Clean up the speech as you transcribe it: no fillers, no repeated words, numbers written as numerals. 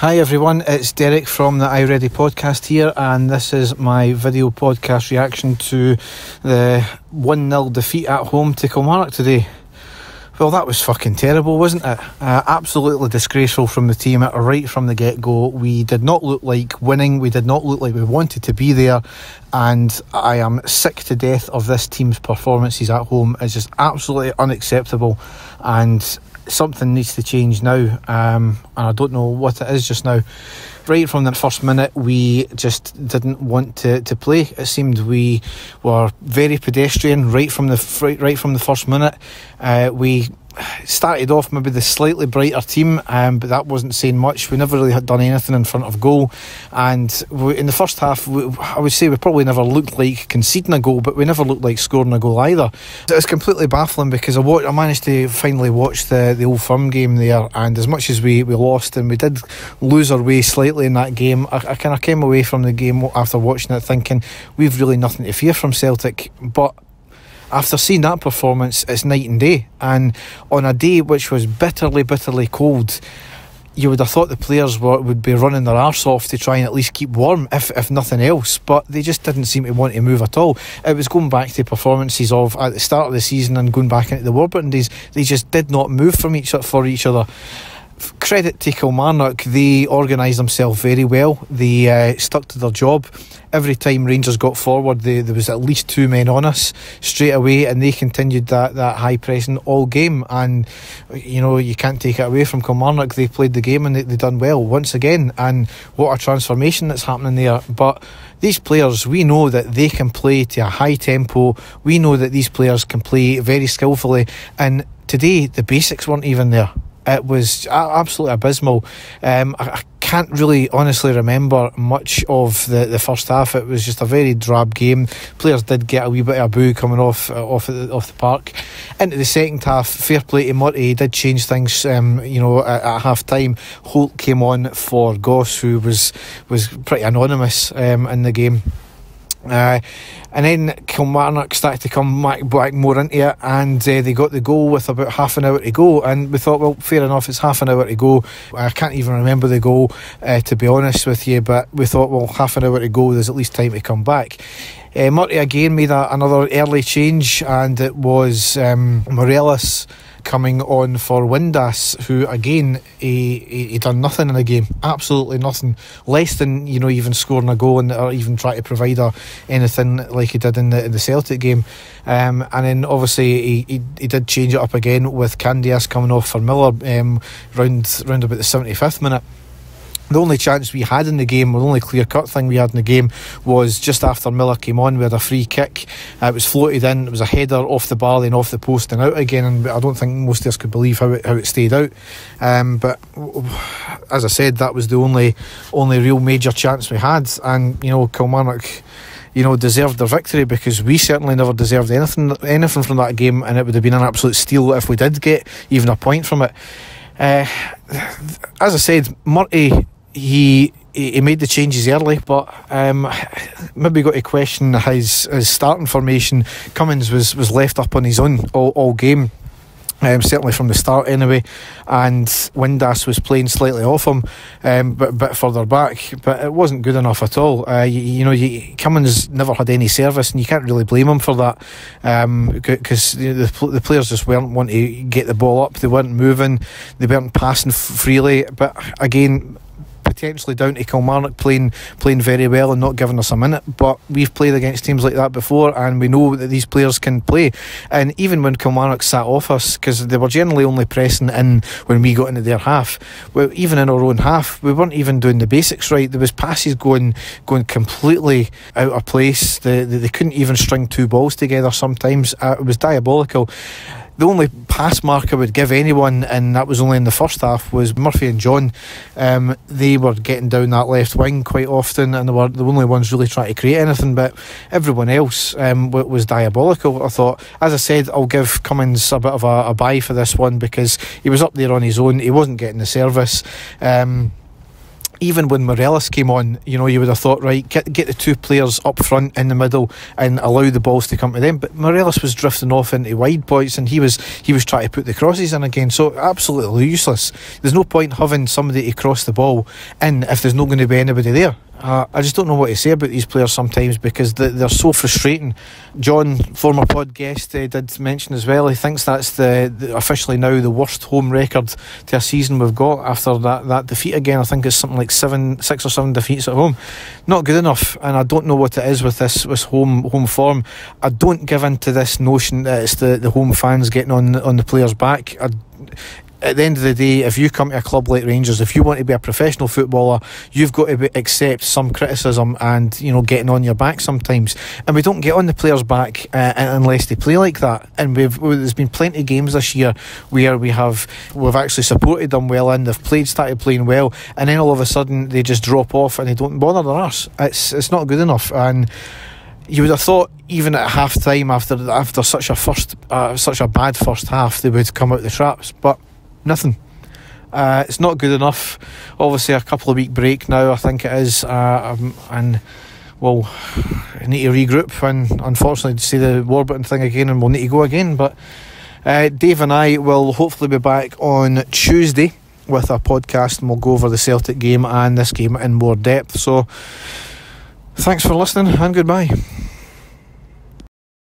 Hi everyone, it's Derek from the iReady podcast here, and this is my video podcast reaction to the 1-0 defeat at home to Kilmarnock today. Well, that was fucking terrible, wasn't it? Absolutely disgraceful from the team right from the get-go. We did not look like winning, we did not look like we wanted to be there, and I am sick to death of this team's performances at home. It's just absolutely unacceptable, and something needs to change now, and I don't know what it is just now. Right from the first minute, we just didn't want to play. It seemed we were very pedestrian right from the first minute. We started off maybe the slightly brighter team, but that wasn't saying much. We never really had done anything in front of goal, and in the first half, I would say we probably never looked like conceding a goal, but we never looked like scoring a goal either. It's completely baffling because I managed to finally watch the Old Firm game there, and as much as we lost and we did lose our way slightly in that game, I kind of came away from the game after watching it thinking we've really nothing to fear from Celtic. But after seeing that performance, it's night and day. And on a day which was bitterly cold, you would have thought the players would be running their arse off to try and at least keep warm, if nothing else. But they just didn't seem to want to move at all. It was going back to performances of at the start of the season and going back into the Warburton days. They just did not move for each other. Credit to Kilmarnock, they organised themselves very well. They stuck to their job. Every time Rangers got forward, there was at least two men on us straight away, and they continued that high pressing all game. And you can't take it away from Kilmarnock. They played the game and they done well once again. And what a transformation that's happening there. But these players, we know that they can play to a high tempo. We know that these players can play very skillfully. And today, the basics weren't even there. It was absolutely abysmal. I can't really honestly remember much of the first half. It was just a very drab game. Players did get a wee bit of a boo coming off the park. Into the second half, fair play to Murty, he did change things. At half time, Holt came on for Goss, who was pretty anonymous in the game. And then Kilmarnock started to come back more into it, and they got the goal with about half an hour to go, and we thought, well, fair enough, it's half an hour to go. I can't even remember the goal, to be honest with you, but we thought, well, half an hour to go, there's at least time to come back. Murty again made another early change, and it was Morelos coming on for Windass, who again he done nothing in the game, absolutely nothing, less than even scoring a goal or even try to provide anything like he did in the Celtic game. And then obviously he did change it up again with Candias coming off for Miller round about the 75th minute. The only chance we had in the game, the only clear-cut thing we had in the game, was just after Miller came on. We had a free kick. It was floated in. It was a header off the bar, then off the post and out again. And I don't think most of us could believe how it stayed out. But as I said, that was the only real major chance we had. And Kilmarnock, deserved their victory, because we certainly never deserved anything from that game, and it would have been an absolute steal if we did get even a point from it. As I said, Murty, he made the changes early, but maybe got to question his starting formation. Cummins was left up on his own all game, certainly from the start anyway, and Windass was playing slightly off him, but a bit further back, but it wasn't good enough at all. Cummins never had any service, and you can't really blame him for that, because the players just weren't wanting to get the ball up. They weren't moving, they weren't passing freely. But again, potentially down to Kilmarnock playing very well and not giving us a minute, but we've played against teams like that before, and we know that these players can play. And even when Kilmarnock sat off us, because they were generally only pressing in when we got into their half, even in our own half, we weren't even doing the basics right. There was passes going completely out of place. They couldn't even string two balls together sometimes. It was diabolical. The only pass mark I would give anyone, and that was only in the first half, was Murphy and John. They were getting down that left wing quite often, and they were the only ones really trying to create anything, but everyone else was diabolical, I thought. As I said, I'll give Cummins a bit of a bye for this one, because he was up there on his own. He wasn't getting the service. even when Morelos came on, you know, you would have thought, right, get the two players up front in the middle and allow the balls to come to them. But Morelos was drifting off into wide points, and he was trying to put the crosses in again. So absolutely useless. There's no point having somebody to cross the ball in if there's not going to be anybody there. I just don't know what to say about these players sometimes, because they're so frustrating. John, former pod guest, did mention as well, he thinks that's the officially now the worst home record to a season we've got after that defeat again. I think it's something like 6 or 7 defeats at home. Not good enough, and I don't know what it is with this home form. I don't give in to this notion that it's the home fans getting on the players' back. At the end of the day, if you come to a club like Rangers, if you want to be a professional footballer, you've got to accept some criticism and, you know, getting on your back sometimes. And we don't get on the players' back unless they play like that. And there's been plenty of games this year where we've actually supported them well, and they've started playing well, and then all of a sudden they just drop off and they don't bother their arse. It's not good enough. And you would have thought even at half time, after such a bad first half, they would come out the traps, but nothing. It's not good enough. Obviously a couple of week break now, I think it is, and we'll need to regroup and unfortunately see the Warburton thing again, and we'll need to go again. But Dave and I will hopefully be back on Tuesday with a podcast, and we'll go over the Celtic game and this game in more depth. So thanks for listening, and goodbye.